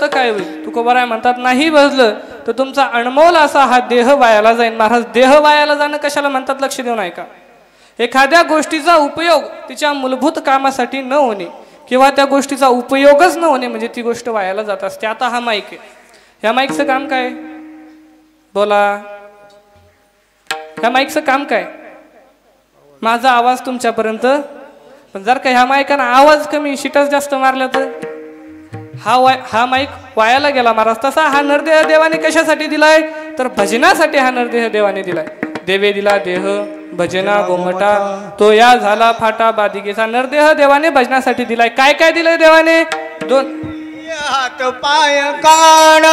तर काय होईल? तुकोबाराय म्हणतात नाही भजलं तर तुमचा अनमोल असा हा देह वायाला जाईल. महाराज देह वायाला जाणं कशाला म्हणतात लक्ष देऊन ऐका. एखाद्या गोष्टीचा उपयोग तिच्या मूलभूत कामासाठी न होणे किंवा त्या गोष्टीचा उपयोगच न होणे म्हणजे ती गोष्ट वायाला जात असते. आता हा माईक आहे, ह्या माईकचं काम काय? बोला, ह्या माईकचं काम काय? माझा आवाज तुमच्यापर्यंत. पण जर का ह्या माईकानं आवाज कमी शिटच जास्त मारल्या तर हा माईक वायाला गेला महाराज. तसा हा नरदेह देवाने कशासाठी दिलाय तर भजनासाठी हा नरदेह देवाने दिलाय. देवे दिला देह भजना गोमटा तो या झाला फाटा बादिकेचा. नरदेह देवाने भजनासाठी दिलाय. काय काय दिलंय देवाने? दोन हात पाय कान,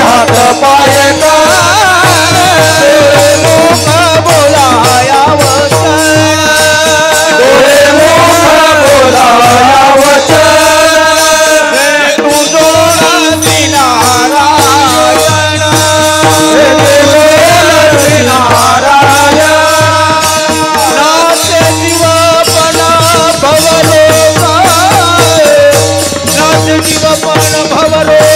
हात पाय कान, मुख बोलाया वचन, डोळे मुख बोलाया वचन, तू जोडा नारायण, नारायण, नाचे जीवपण भवलोका, नाचे जीवपण भवलोका,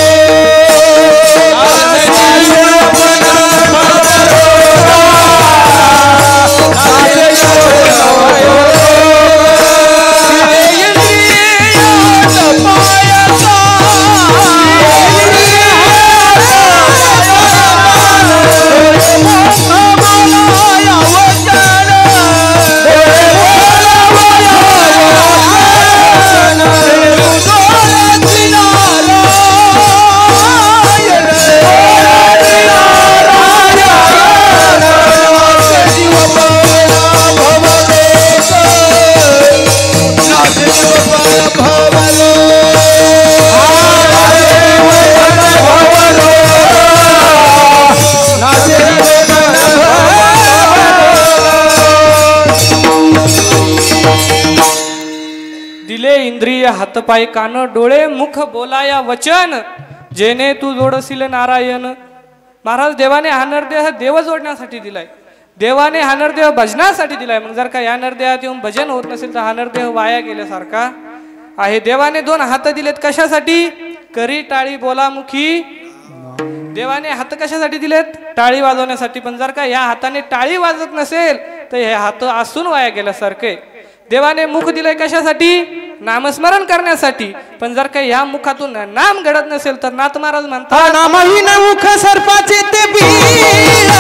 इंद्रिय हातपाय कान डोळे मुख बोलाया वचन जेने तू जोडशील नारायण. महाराज देवाने हा नरदेह देव जोडण्यासाठी दिलाय. देवाने हा नरदेह भजनासाठी दिलाय. मग जर का या नरदेहात येऊन भजन होत नसेल तर हा नरदेह वाया गेल्यासारखा आहे. देवाने दोन हात दिलेत कशासाठी? करी टाळी बोलामुखी. देवाने हात कशासाठी दिलेत? टाळी वाजवण्यासाठी. पण जर का या हाताने टाळी वाजत नसेल तर हे हात असून वाया गेल्यासारखे. देवाने मुख दिलंय कशासाठी? नामस्मरण करण्यासाठी. पण जर काही ह्या मुखातून नाम घडत नसेल तर नाथ महाराज म्हणतात नामहीन मुख सर्पाचे ते बीड,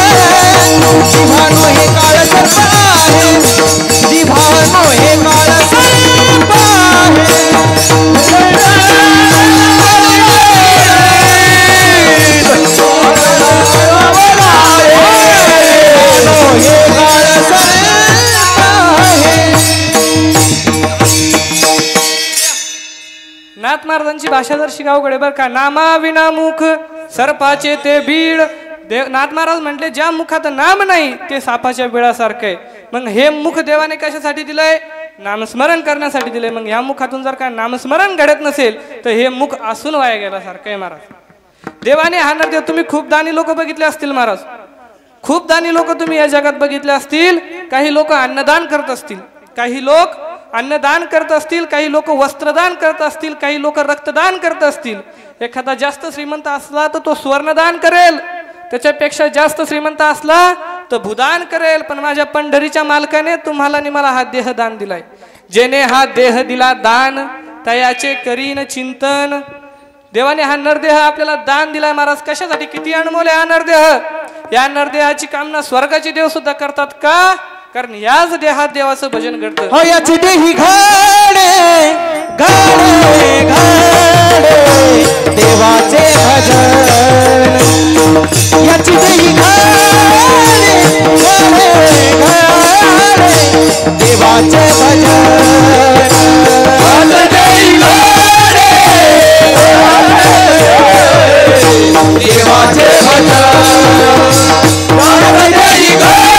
जिव्हानो हे काळ सर्प आहे, जिव्हानो हे काळ सर्प नाथ महाराजांची भाषा जर शिकावकडे बर का. नामा विना मुख सर्पाचे ते बीड. नाथ महाराज म्हटले ज्या मुखात नाम नाही ते सापाच्या बिळासारखं आहे. मग हे मुख देवाने कशासाठी दिलंय? नामस्मरण करण्यासाठी दिलंय. मग ह्या मुखातून जर का नामस्मरण घडत नसेल तर हे मुख असून वाया गेल्यासारखं आहे महाराज. देवाने हा नरदेह तुम्ही खूप दानी लोक बघितले असतील महाराज. खूप दानी लोक तुम्ही या जगात बघितले असतील. काही लोक अन्नदान करत असतील, काही लोक अन्नदान करत असतील, काही लोक वस्त्रदान करत असतील, काही लोक रक्तदान करत असतील. एखादा जास्त श्रीमंत असला तर तो स्वर्णदान करेल, त्याच्यापेक्षा जास्त श्रीमंत असला तर भूदान करेल. पण माझ्या पंढरीच्या मालकाने तुम्हाला आणि मला हा देह दान दिलाय. जेने हा देह दिला दान तयाचे करीन चिंतन. देवाने हा नरदेह आपल्याला दान दिलाय महाराज. कशासाठी? किती अनमोल आहे हा नरदेह. या नरदेहाची कामना स्वर्गाचे देव सुद्धा करतात का? कारण याच देहात देवाचं भजन घडतं. हो याची देही घडे घडे घडे देवाचे भजन, याची देही घडे घडे घडे देवाचे भजन, देही घडे देवाचे भजन, देही घडे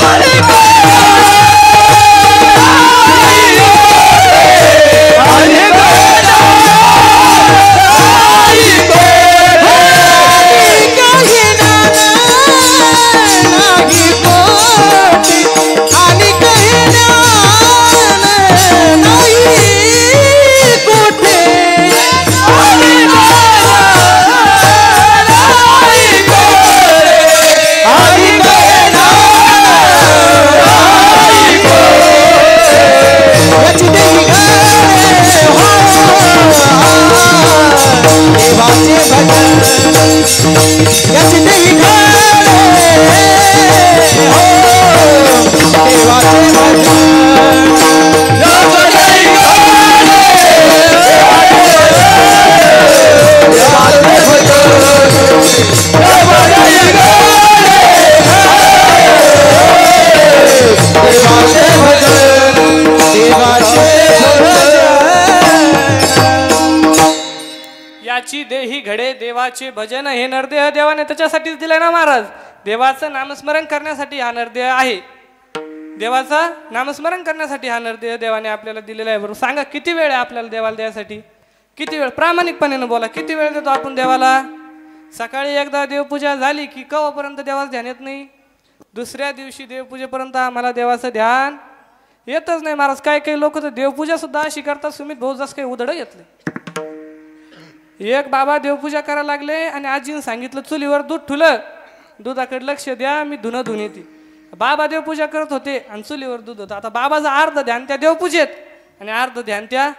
Hare त्याची देही घडे देवाचे भजन हे नरदेह देवाने त्याच्यासाठीच दिले ना महाराज. देवाचं नामस्मरण करण्यासाठी हा नरदेह आहे. देवाचा नामस्मरण करण्यासाठी हा नरदेह देवाने आपल्याला दिलेला आहे. बरोबर सांगा किती वेळ आहे आपल्याला देवाला द्यायसाठी? किती वेळ? प्रामाणिकपणे बोला, किती वेळ देतो आपण देवाला? सकाळी एकदा देवपूजा झाली की केव्हापर्यंत देवाचं ध्यान येत नाही. दुसऱ्या दिवशी देवपूजेपर्यंत आम्हाला देवाचं ध्यान येतच नाही महाराज. काही काही लोक तर देवपूजा सुद्धा अशी करतात सुमित भाऊ जसं काही उधड घेतले. एक बाबा देवपूजा करायला लागले आणि आजीने सांगितलं चुलीवर दूध ठुलं, दुधाकडे लक्ष द्या, मी धुणं धुवून येते. बाबा देवपूजा करत होते आणि चुलीवर दूध होतं. आता बाबाचं अर्ध ध्यान त्या देवपूजेत आणि अर्ध ध्यान त्या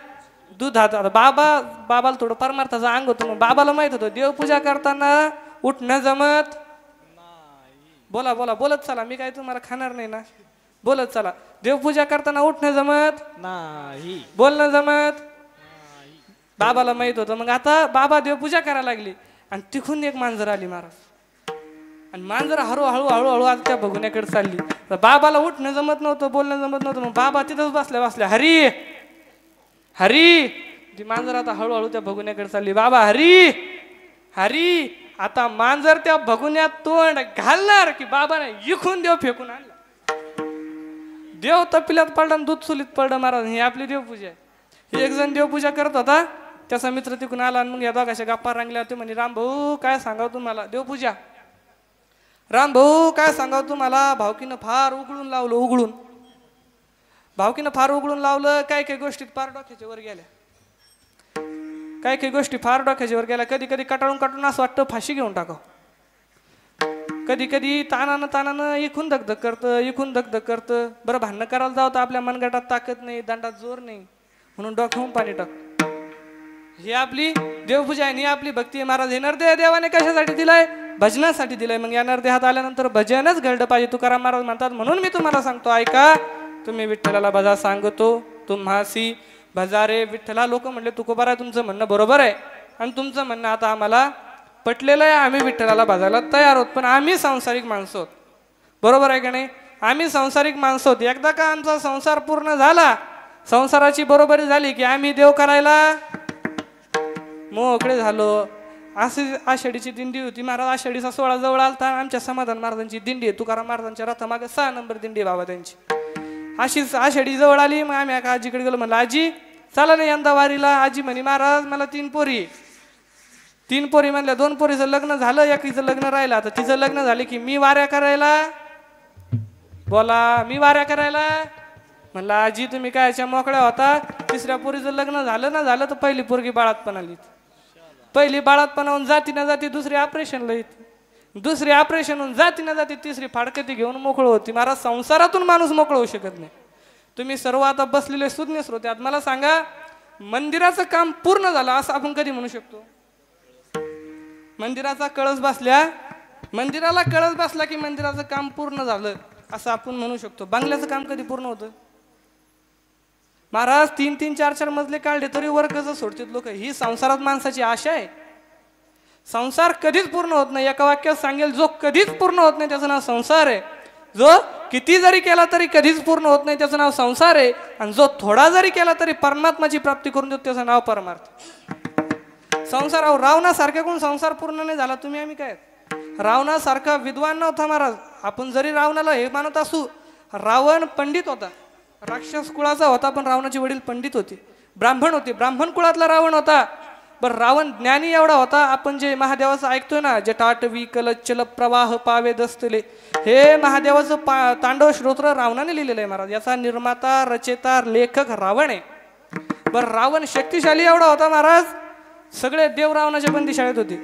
दुधात. आता बाबाला थोडं परमार्थाचं अंग होतं. मग बाबाला माहित होतं देवपूजा करताना उठणं जमत. बोला बोला बोलत चला, मी काय तुम्हाला खाणार नाही ना. बोलत चला. देवपूजा करताना उठणं जमत नाही, बोलणं जमत. बाबाला माहित होतं. मग आता बाबा देवपूजा करायला लागली आणि तिथून एक मांजर आली महाराज. आणि मांजर हळूहळू हळूहळू आज त्या भगुन्याकडे चालली. बाबाला उठणं जमत नव्हतं, बोलणं जमत नव्हतं. मग बाबा तिथंच बसल्या हरी हरी. ती मांजर आता हळूहळू त्या भगुन्याकडे चालली. बाबा हरी हरी. आता मांजर त्या भगुन्यात तोंड घालणार की बाबाने इखून देव फेकून आणला. देव तपिल्यात पडला, दूध चुलीत पडलं महाराज. ही आपली देवपूजा आहे. एक जण देवपूजा करत होता, त्याचा मित्र तिकून आला आणि मग या दोघांच्या गप्पा रंगल्या. ते म्हणे राम भाऊ काय सांगाव तुम्हाला देवपूजा. राम भाऊ काय सांगाव तुम्हाला, भावकीनं फार उघडून लावलं. उघडून भावकीनं फार उघडून लावलं. काही काही गोष्टीत फार डोक्याच्या वर गेल्या. काही काही गोष्टी फार डोक्याच्या वर गेल्या. कधी कधी कटाळून असं वाटतं फाशी घेऊन टाकाव. कधी कधी तानानं इकून धगधग करतं, इकून धगधग करतं. बरं भांडणं करायला जाऊ तर आपल्या मनगटात ताकद नाही, दंडात जोर नाही, म्हणून डोक्याहून पाणी टाक. ही आपली देवपूजा आहे, ही आपली भक्ती आहे महाराज. हे नरदेह देवाने कशासाठी दिलाय? भजनासाठी दिलाय. मग या नरदेहात आल्यानंतर भजनच घडलं पाहिजे. तुकाराम महाराज म्हणतात, म्हणून मी तुम्हाला सांगतो ऐका, तुम्ही विठ्ठलाला भजा सांगतो तुम्हासी भजारे विठ्ठला. लोक म्हणले तुकोबारा तुमचं म्हणणं बरोबर आहे आणि तुमचं म्हणणं आता आम्हाला पटलेलं आहे. आम्ही विठ्ठलाला भजायला तयार आहोत, पण आम्ही सांसारिक माणसं आहोत. बरोबर आहे का नाही? आम्ही सांसारिक माणसं आहोत. एकदा का आमचा संसार पूर्ण झाला, संसाराची बरोबरी झाली की आम्ही देव करायला मोकळे झालो. अशी आषाढीची दिंडी होती महाराज. आषाढीचा 16 जवळ आलता. आमच्या समाधान महाराजांची दिंडी आहे. तुकाराम महाराजांच्या रथामागे 6 नंबर दिंडी आहे बाबा त्यांची. अशीच आषाढी जवळ आली. मग आम्ही एका आजीकडे गेलो. म्हणलं आजी चला नाही यंदा वारीला. आजी म्हणे महाराज मला 3 पोरी. 3 पोरी म्हणल्या. 2 पोरीचं लग्न झालं, एकीचं लग्न राहिलं. आता तिचं लग्न झालं की मी वाऱ्या करायला. बोला मी वाऱ्या करायला. म्हणलं आजी तुम्ही काय याच्या मोकळ्या होता. 3ऱ्या पोरीचं लग्न झालं ना झालं तर पहिली पोरगी बाळातपण आली. पहिली बाळातपणाहून जाती ना जाती दुसरी ऑपरेशनला येते. दुसरी ऑपरेशन होऊन जाती ना जाती तिसरी फाडकती घेऊन मोकळ होती. महाराज संसारातून माणूस मोकळ होऊ शकत नाही. तुम्ही सर्व आता बसलेले सुज्ञ श्रोते आहात. मला सांगा मंदिराचं काम पूर्ण झालं असं आपण कधी म्हणू शकतो? मंदिराचा कळस बसल्या, मंदिराला कळस बसला की मंदिराचं काम पूर्ण झालं असं आपण म्हणू शकतो. बंगल्याचं काम कधी पूर्ण होतं? महाराज 3-3, 4-4 मजले काढले तरी वर कसं सोडतात लोक. ही संसारात माणसाची आशा आहे. संसार कधीच पूर्ण होत नाही. एका वाक्यात सांगेल, जो कधीच पूर्ण होत नाही त्याचं नाव संसार आहे. जो किती जरी केला तरी कधीच पूर्ण होत नाही त्याचं नाव संसार आहे. आणि जो थोडा जरी केला तरी परमात्माची प्राप्ती करून देतो त्याचं नाव परमार्थ. संसार रावणासारख्या कोण संसार पूर्ण नाही झाला. तुम्ही आम्ही काय रावणासारखा विद्वान नव्हता महाराज. आपण जरी रावणाला हे मानत असू, रावण पंडित होता, राक्षस कुळाचा होता, पण रावणाचे वडील पंडित होते, ब्राह्मण होते. ब्राह्मण कुळातला रावण होता. बरं रावण ज्ञानी एवढा होता. आपण जे महादेवाचं ऐकतोय ना, जे टाटवी कलचल प्रवाह पावे दस्तले, हे महादेवाचं तांडव स्तोत्र रावणाने लिहिलेलं आहे महाराज. याचा निर्माता रचेता लेखक रावण आहे. बरं रावण शक्तिशाली एवढा होता महाराज. सगळे देव रावणाच्या बंदीशाळेत होते.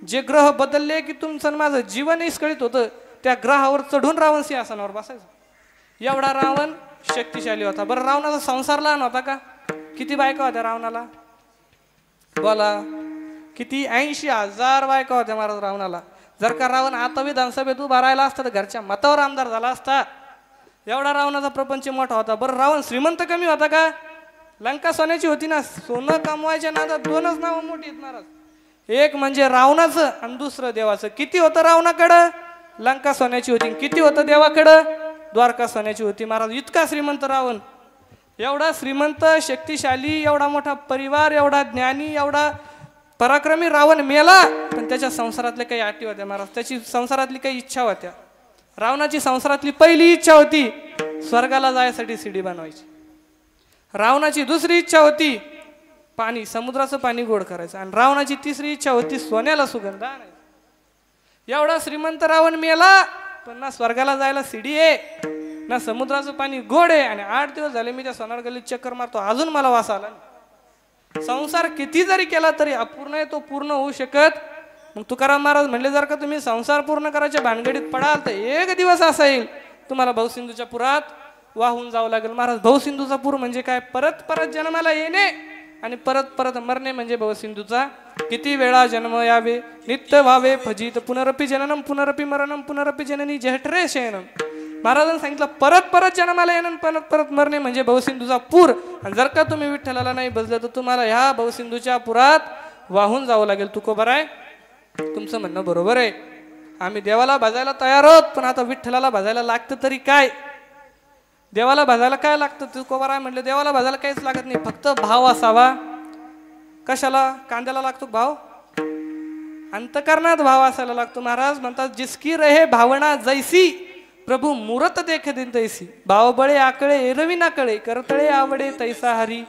जे ग्रह बदलले की तुमचं माझं जीवन विस्कळीत होतं, त्या ग्रहावर चढून रावण सिंहासनावर बसायचा. एवढा रावण शक्तिशाली होता. बरं रावणाचा संसार लहान होता का? किती बायका होत्या रावणाला? बोला किती? 80,000 बायका होत्या महाराज रावणाला. जर का रावण आता विधानसभेत उभा राहिला असता तर घरच्या मतावर आमदार झाला असता. एवढा रावणाचा प्रपंच मोठा होता. बरं रावण श्रीमंत कमी होता का? लंका सोन्याची होती ना. सोनं कमवायच्या नादात 2च नावं मोठी आहेत महाराज. एक म्हणजे रावणाचं आणि दुसरं देवाचं. किती होतं रावणाकडं? लंका सोन्याची होती. किती होतं देवाकडं? द्वारका सोन्याची होती महाराज. इतका श्रीमंत रावण. एवढा श्रीमंत शक्तिशाली, एवढा मोठा परिवार, एवढा ज्ञानी, एवढा पराक्रमी रावण मेला, पण त्याच्या संसारातल्या काही अटी होत्या महाराज, त्याची संसारातली काही इच्छा होत्या. रावणाची संसारातली पहिली इच्छा होती स्वर्गाला जायसाठी शिडी बनवायची. रावणाची दुसरी इच्छा होती पाणी, समुद्राचं पाणी गोड करायचं. आणि रावणाची तिसरी इच्छा होती सोन्याला सुगंध आणायचा. एवढा श्रीमंत रावण मेला, पण ना स्वर्गाला जायला शिडी आहे ना समुद्राचं पाणी गोड आहे. आणि 8 दिवस झाले मी त्या सोनार गल्लीत चक्कर मारतो, अजून मला वास आला नाही. संसार किती जरी केला तरी अपूर्ण आहे, तो पूर्ण होऊ शकत. मग तुकाराम महाराज म्हणले, जर का तुम्ही संसार पूर्ण करायच्या भानगडीत पडाल तर एक दिवस असा येईल तुम्हाला भवसिंधूच्या पुरात वाहून जावं लागेल. महाराज, भवसिंधूचा पूर म्हणजे काय? परत परत जन्माला येणे आणि परत परत मरणे म्हणजे भवसिंधूचा. किती वेळा जन्म यावे नित्य व्हावे फजित, पुनरपी जननम पुनरपी मरणम पुनरपी जननी जठरे शयनम. महाराजांनी सांगितलं परत परत जन्माला येणं परत परत मरणे म्हणजे भवसिंधूचा पूर. आणि जर का तुम्ही विठ्ठलाला नाही बसलं तर तुम्हाला ह्या भवसिंधूच्या पुरात वाहून जावं लागेल. तुकोबर आहे, तुमचं म्हणणं बरोबर आहे. आम्ही देवाला भाजायला तयार आहोत, पण आता विठ्ठलाला भाजायला लागतं तरी काय? देवाला भाजायला काय लागतं? तुकोबर आहे म्हटलं, देवाला भाजायला काहीच लागत नाही, फक्त भाव असावा. कशाला? कांद्याला लागतो भाव, अंतकरणात भाव असायला लागतो. महाराज म्हणतात, जिसकी रहे भावना जैसी प्रभू मूरत देख दिन तैसी, भाव बळे आकळे एरवी ना कळे करतळे आवडे तैसा हरी.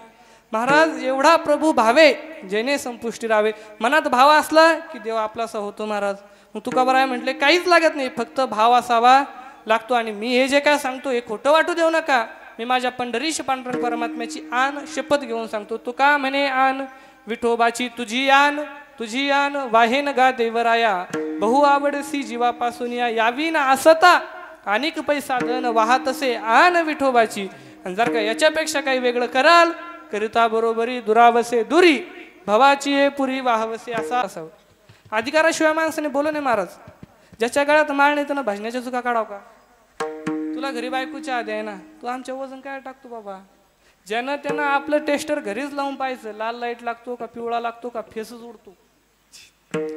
महाराज, एवढा प्रभू भावे जेने संपुष्टी राहावे. मनात भाव असला की देव आपलासा होतो. महाराज, मग तुकोबर आहे म्हटले, काहीच लागत नाही, फक्त भाव असावा लागतो. आणि मी हे जे काय सांगतो हे खोटं वाटू देऊ नका. मी माझ्या पंढरीश पांडुरंग परमात्म्याची आण शपथ घेऊन सांगतो. तुका म्हणे आण विठोबाची तुझी आण, तुझी आण वाहेन गा देवराया, बहु आवडसी जीवापासून या यावी ना असता अनेक पैसा धन वाहतसे आण विठोबाची. आणि जर का याच्यापेक्षा काही वेगळं कराल करिता बरोबरी दुरावसे दुरी भवाची ये पुरी वाहवसे असा असावं. अधिकाराशिवाय माणसाने बोलू नये. महाराज, ज्याच्या गळ्यात माळ नाही त्यानं भाजण्याच्या चुका काढाव का? तुला घरी बायकोच्या आधी आहे ना, तू आमच्या वजन काय टाकतो बाबा? ज्यानं त्यानं आपलं टेस्टर घरीच लावून पाहायचं, लाल लाईट लागतो का पिवळा लागतो का फेसच उडतो.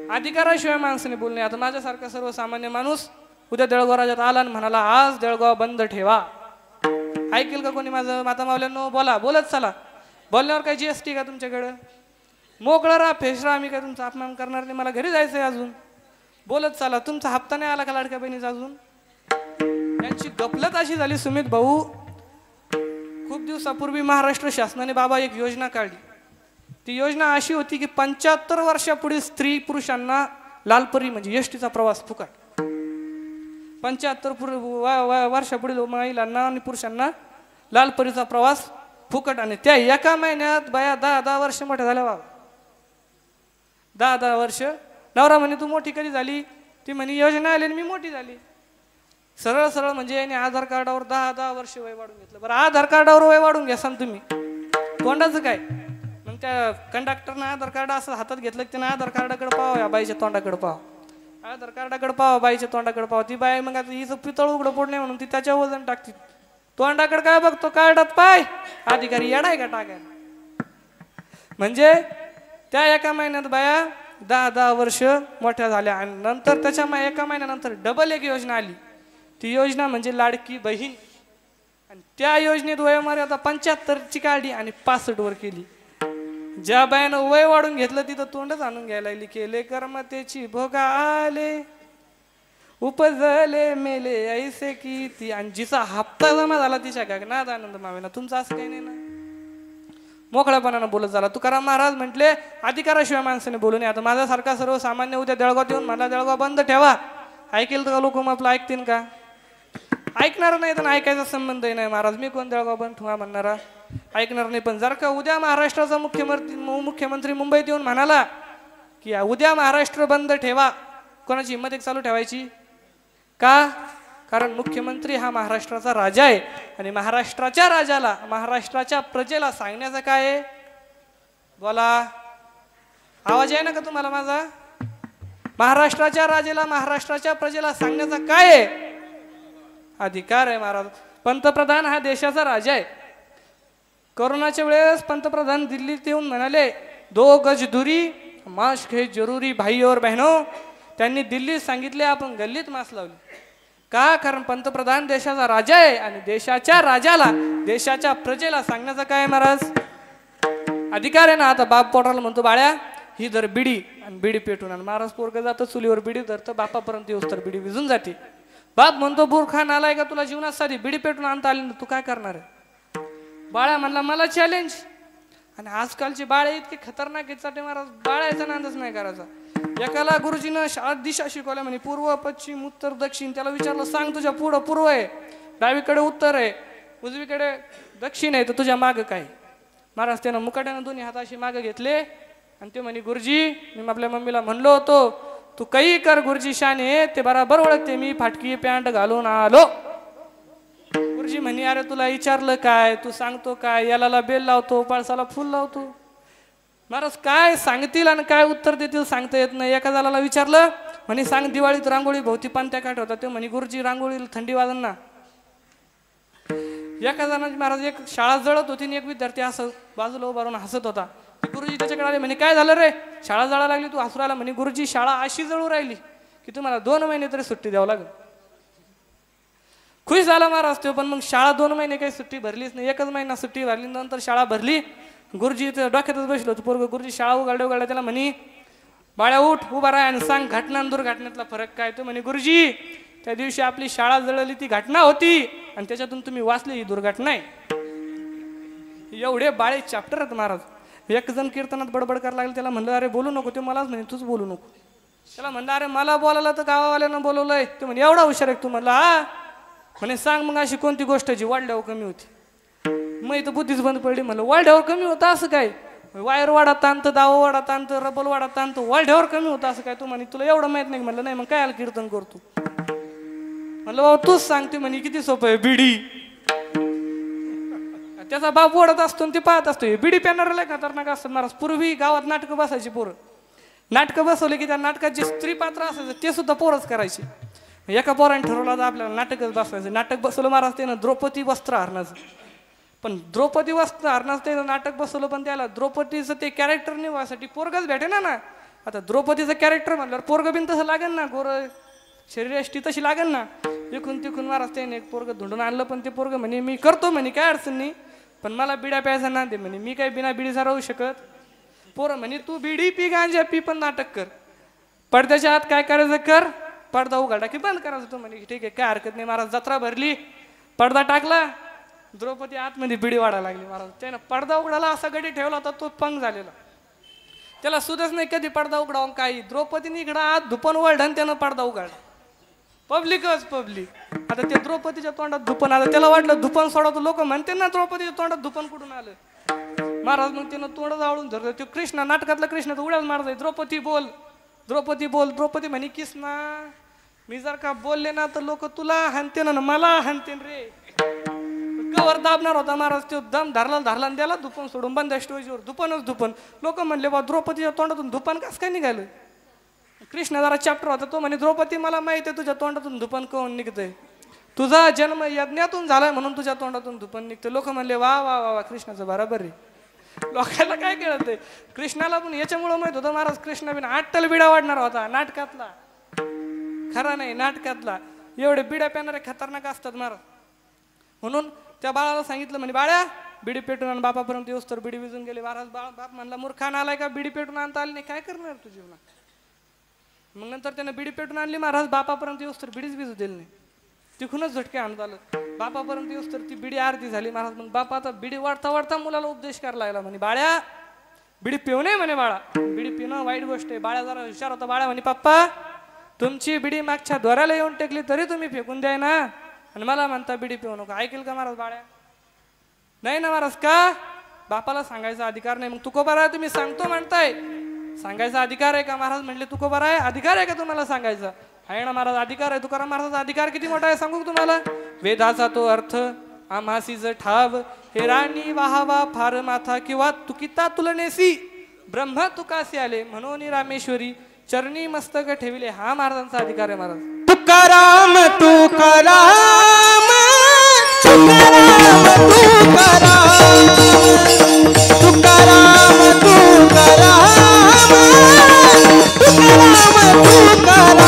अधिकाराशिवाय माणसाने बोलणे. आता माझ्यासारखा सर्वसामान्य माणूस उद्या देळगाव राजात आला आणि म्हणाला आज देळगाव बंद ठेवा, ऐकेल का कोणी माझं? माता मावल्यांनो, बोला, बोलत चला. बोलण्यावर काही जीएसटी का तुमच्याकडं? मोकळा राहा, फेस राहा, आम्ही काय तुमचा अपमान करणार नाही. मला घरी जायचंय अजून. बोलत चला. तुमचा हप्ता नाही आला का लाडक्या बहिणीचा अजून? यांची गपलत अशी झाली सुमित भाऊ. खूप दिवसापूर्वी महाराष्ट्र शासनाने बाबा एक योजना काढली. ती योजना अशी होती की 75 वर्षापुढील स्त्री पुरुषांना लालपरी म्हणजे एसटीचा प्रवास फुकट. 75 वर्षापुढील महिलांना आणि पुरुषांना लालपरीचा प्रवास फुकट. आणि त्या एका महिन्यात बाया 10-10 वर्ष मोठ्या झाल्या बाबा. 10-10 वर्ष. नवरा म्हणे तू मोठी कधी झाली? ती म्हणे योजना आली आणि मी मोठी झाली. सरळ सरळ म्हणजे याने आधार कार्डावर 10-10 वर्ष वय वाढून घेतलं. बरं, आधार कार्डावर वय वाढून घ्याल तुम्ही, तोंडाचं काय? मग त्या कंडक्टरनं आधार कार्ड असं हातात घेतलं की त्यानं आधार कार्डाकडे पाहावं, या बाईच्या तोंडाकडे पाहावं, आधार कार्डाकडे पाहावं, बाईच्या तोंडाकडे पाहावं. ती बाई मग आता हिचं पितळ उघडं पडणे म्हणून ती त्याच्या वजन टाकते. तोंडाकडे काय बघतो? कार्डात पाय. अधिकारी येडाय का टाकायला? म्हणजे त्या एका महिन्यात बाया 10-10 वर्ष मोठ्या झाल्या. आणि नंतर त्याच्या एका महिन्यानंतर डबल एक योजना आली. ती योजना म्हणजे लाडकी बहीण. आणि त्या योजनेत वयोमर्यादा 75ची काढली आणि 65 वर केली. ज्या बायानं वय वाढून घेतलं तिथं तोंडच आणून घ्यायला केले कर्मतेची भोगा आले उपजले मेले ऐसे की ती. आणि जिचा हप्ता जमा झाला तिच्या गगनात आनंद मावेना. तुमचं असं काही नाही ना, मोकळ्यापणानं बोलत झाला. तुकाराम महाराज म्हटले अधिकाराशिवाय माणसाने बोलू नये. आता माझ्यासारखा सर्वसामान्य उद्या देळगावात येऊन मला देळगाव बंद ठेवा, ऐकेल तर लोक मग आपलं ऐकतील का? ऐकणार नाही. तर ऐकायचा संबंधही नाही. महाराज, मी कोण देळगाव बंद ठेवा म्हणणारा? ऐकणार नाही. पण जर का उद्या महाराष्ट्राचा मुख्यमंत्री मुंबईत येऊन म्हणाला की उद्या महाराष्ट्र बंद ठेवा, कोणाची हिंमत एक चालू ठेवायची का? कारण मुख्यमंत्री हा महाराष्ट्राचा राजा आहे. आणि महाराष्ट्राच्या राजाला, महाराष्ट्राच्या प्रजेला सांगण्याचं काय आहे? बोला, आवाज आहे ना का तुम्हाला माझा? महाराष्ट्राच्या राजाला, महाराष्ट्राच्या प्रजेला सांगण्याचा काय आहे? अधिकार आहे. महाराज, पंतप्रधान हा देशाचा राजा आहे. कोरोनाच्या वेळेस पंतप्रधान दिल्लीत येऊन म्हणाले 2 गज दुरी मास्क है जरुरी भाई और बहनों. त्यांनी दिल्लीत सांगितले, आपण गल्लीत मास्क लावले का? कारण पंतप्रधान देशाचा राजा आहे आणि देशाच्या राजाला, देशाच्या प्रजेला सांगण्याचं काय महाराज? अधिकार आहे ना. आता बाप पोटाला म्हणतो बाळ्या ही धर बिडी आणि बिडी पेटून आण. महाराज पोरग जातं चुलीवर बिडी धरतं, बापापर्यंत येऊस तर बिडी विजून जाते. बाप म्हणतो बुरखा नालाय का, तुला जीवनात साधी बिडी पेटून आणता आली ना, तू काय करणार आहे. बाळा म्हणला मला चॅलेंज. आणि आजकालचे बाळे इतके खतरनाक आहेत महाराज, बाळाचा नांदच नाही करायचा. एकाला गुरुजीनं शाळेत दिशा शिकवल्या म्हणे, पूर्व पश्चिम उत्तर दक्षिण. त्याला विचारलं सांग तुझ्या पुढं पूर्व आहे, डावीकडे उत्तर आहे, उजवीकडे दक्षिण आहे, तर तुझ्या मागं काय. महाराज त्यानं मुकाट्यानं दोन्ही हात अशी मागं घेतले आणि ते म्हणे गुरुजी मी आपल्या मम्मीला म्हणलो होतो तू काही कर, गुरुजी शान आहे ते बराबर ओळखते, मी फाटकी पॅन्ट घालून आलो. गुरुजी म्हणे अरे तुला विचारलं काय, तू सांगतो काय, याला बेल लावतो पळसाला फुल लावतो. महाराज काय सांगतील आणि काय उत्तर देतील सांगता येत नाही. एका जणाला विचारलं म्हणे सांग दिवाळीत रांगोळी भोवती पांत्या का ठेवतात, ते म्हणे गुरुजी रांगोळीला थंडी वाजन ना. एका जणांची महाराज एक शाळा जळत होती आणि एक विद्यार्थी असं बाजूला उभारून हसत होता. गुरुजी त्याच्याकडे आले म्हणे काय झालं रे, शाळा जळा लागली तू हसू राहिला. म्हणे गुरुजी शाळा अशी जळू राहिली की तुम्हाला 2 महिने तरी सुट्टी द्यावं लागेल. खुश झाला महाराज तो, पण मग शाळा 2 महिने काही सुट्टी भरलीच नाही. 1च महिना सुट्टी भरली, नंतर शाळा भरली. गुरुजी डोक्यातच बसलो होतो पोरग. गुरुजी शाळा उघडल्या त्याला म्हणे बाळ्या उठ उभा राहा आणि सांग घटना आणि दुर्घटनेतला फरक काय. तो म्हणे गुरुजी त्या दिवशी आपली शाळा जळली ती घटना होती आणि त्याच्यातून तुम्ही वाचली ही दुर्घटना आहे. एवढे बाळे चॅप्टर आहेत महाराज. एक जण कीर्तनात बडबड करायला लागले, त्याला म्हणलं अरे बोलू नको, ते मलाच म्हणे तूच बोलू नको. त्याला म्हणलं अरे मला बोलायला तर गावावाल्यानं बोलवलंय. ते म्हणे एवढा हुशार आहे तू. म्हणलं हा. म्हणे सांग मग अशी कोणती गोष्ट जी वाढल्यावर कमी होती. मग इथं बुद्धीच बंद पडली. म्हणलं वाढल्यावर कमी होतं असं काय, वायर वाढा ताणतं, दावा वाढा ताणतं, रबल वाढा ताणतं, वाढल्यावर कमी होतं असं काय. तू म्हणे तुला एवढं माहित नाही. म्हणलं नाही, मग काय आलं कीर्तन करतो. म्हणलं बाबा तूच सांगते. म्हणे किती सोपं आहे, बिडी. त्याचा बाप ओढत असतो आणि ते पाहत असतो. बिडी पेनाराला खतरनाक असतात महाराज. पूर्वी गावात नाटकं बसायची पोरं. नाटकं बसवले की त्या नाटकात जे स्त्री पात्र असायचं ते सुद्धा पोरच करायचे. एका पोराने ठरवलं तर आपल्याला नाटकच बसवायचं. नाटक बसवलं महाराज त्यानं द्रौपदी वस्त्र हरणाचं. पण द्रौपदी वस्त्र हरणाचं ते नाटक बसवलं, पण त्याला द्रौपदीचं ते कॅरेक्टर निभावायसाठी पोरगच भेटे ना. आता द्रौपदीचं कॅरेक्टर म्हणल्यावर पोरग बिन तसं लागेल ना, गोर शरीरयष्टी तशी लागेल ना. इकून तिकून महाराज त्याने एक पोरग धुंडून आणलं, पण ते पोरग म्हणे मी करतो म्हणे काय अडचण नाही, पण मला बिड्या प्यायचा ना दे म्हणे. मी काय बिना बिडीचा राहू शकत. पोरं म्हणे तू बिडी पी गांजा पी पण नाटक कर. पडद्याच्या आत काय करायचं कर, पडदा उघडा की बंद करायचं. तो म्हणे ठीक आहे काय हरकत नाही. महाराज जत्रा भरली, पडदा टाकला, द्रौपदी आतमध्ये बिडी वाढायला लागली. महाराज त्यानं पडदा उघडाला असा गडी ठेवला होता तो पंग झालेला. त्याला सुधच नाही कधी पडदा उघडावून काही. द्रौपदीने इकडं आत धुपन वळढण त्यानं पडदा उघडला. पब्लिकच पब्लिक. आता त्या द्रौपदीच्या तोंडात धुपन आलं. त्याला वाटलं धुपन सोडवतो. लोक म्हणते ना द्रौपदीच्या तोंडात धुपन कुठून आलं. महाराज मग त्यानं तोंड जाळून धरलं. तो कृष्णा नाटकातला कृष्ण तर उड्याच मारत, द्रौपदी बोल द्रौपदी बोल. द्रौपदी म्हणे कृष्णा मी जर का बोलले ना तर लोक तुला हाणते ना मला हाणतेन रे. कवर दाबणार होता महाराज. तो दम धरला आणि त्याला धुपन सोडून बंद स्टेजवर. धुपनच धुपन. लोक म्हणले बा द्रौपदीच्या तोंडातून धुपन कसं काय निघालं. कृष्ण जरा चॅप्टर होता. तो म्हणे द्रौपदी मला माहिती आहे तुझ्या तोंडातून धुपन कोण निघतंय. तुझा जन्म यज्ञातून झालाय म्हणून तुझ्या तोंडातून धुपन निघतं. लोक म्हणले वा वा वा वा कृष्णाचं बरोबर आहे. लोकांना काय कळत आहे. कृष्णाला पण याच्यामुळं माहित होतं महाराज कृष्णा बिन 8 टल बिडा वाढणार होता नाटकातला. खरा नाही नाटकातला. एवढे बिड्या प्यानारे खतरनाक असतात महाराज. म्हणून त्या बाळाला सांगितलं म्हणे बाळ्या बिडी पेटून आण. बापापर्यंत येऊस तर बिडी विजून गेले. महाराज बाप म्हणला मूर्खान आलाय का, बिडी पेटून आणता आली नाही, काय करणार तू जीवनात. मग नंतर त्यानं बिडी पेटून आणली. महाराज बापापर्यंत येऊस तर बिडीच विजू दिली नाही. तिकूनच झटके आणत आलं. बापापर्यंत येऊस तर ती बिडी अर्धी झाली. महाराज मग बापा आता बिडी वाढता वाढता मुलाला उपदेश करायला लागला. म्हणे बाळ्या बिडी पिऊ नये म्हणे. बाळा बिडी पिणं वाईट गोष्ट आहे. बाळ्या जरा हुशार होता. बाळ्या म्हणे पप्पा तुमची बिडी मागच्या द्वाराला येऊन टेकली तरी तुम्ही फेकून द्याय ना, आणि मला म्हणता बिडी पिऊ नको. ऐकेल का महाराज बाळ्या. नाही ना महाराज. का बापाला सांगायचा अधिकार नाही. मग तुकोबा आहे तुम्ही सांगतो म्हणताय, सांगायचा अधिकार आहे का. महाराज म्हणले तुकोबा आहे अधिकार आहे का तुम्हाला सांगायचा. आहे ना महाराज अधिकार आहे. तुकाराम महाराजाचा अधिकार किती मोठा आहे सांगू तुम्हाला. वेदाचा तो अर्थ आम्हासी ज ठाव हे राणी वाहावा फार माथा किंवा तुकिता तुलनेसी ब्रह्म तुकासी आले म्हणून रामेश्वरी चरणी मस्तक ठेविले. हा महाराजांचा अधिकार आहे. महाराज तुकाराम तुकाराम तुकाराम तुकाराम तुकाराम तुकाराम तुकाराम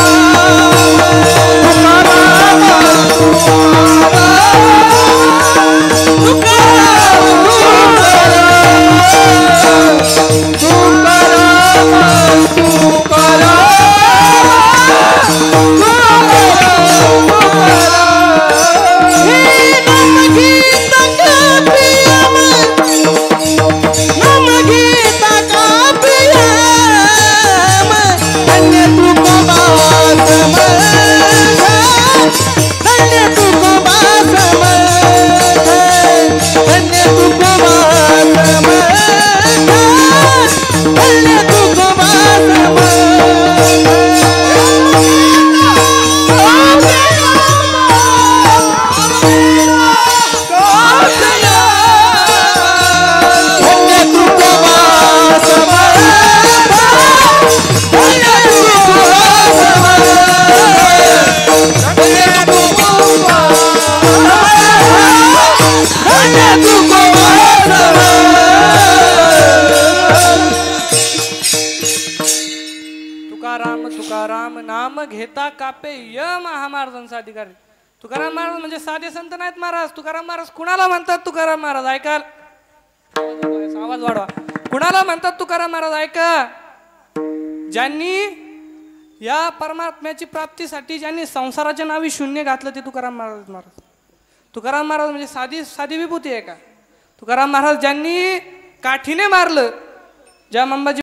नाम घेता कापे यम हा महाराजांचा अधिकार आहे. तुकाराम महाराज म्हणजे साधे संत नाहीत महाराज. तुकाराम महाराज कुणाला म्हणतात? तुकाराम महाराज ऐकाल, आवाज वाढवा. कुणाला म्हणतात तुकाराम महाराज? ऐका, ज्यांनी या परमात्म्याची प्राप्तीसाठी ज्यांनी संसाराच्या नावी शून्य घातलं ते तुकाराम महाराज. तुकाराम महाराज म्हणजे साधी साधी विभूती आहे का? तुकाराम महाराज ज्यांनी काठीने मारलं, ज्या मंबाजी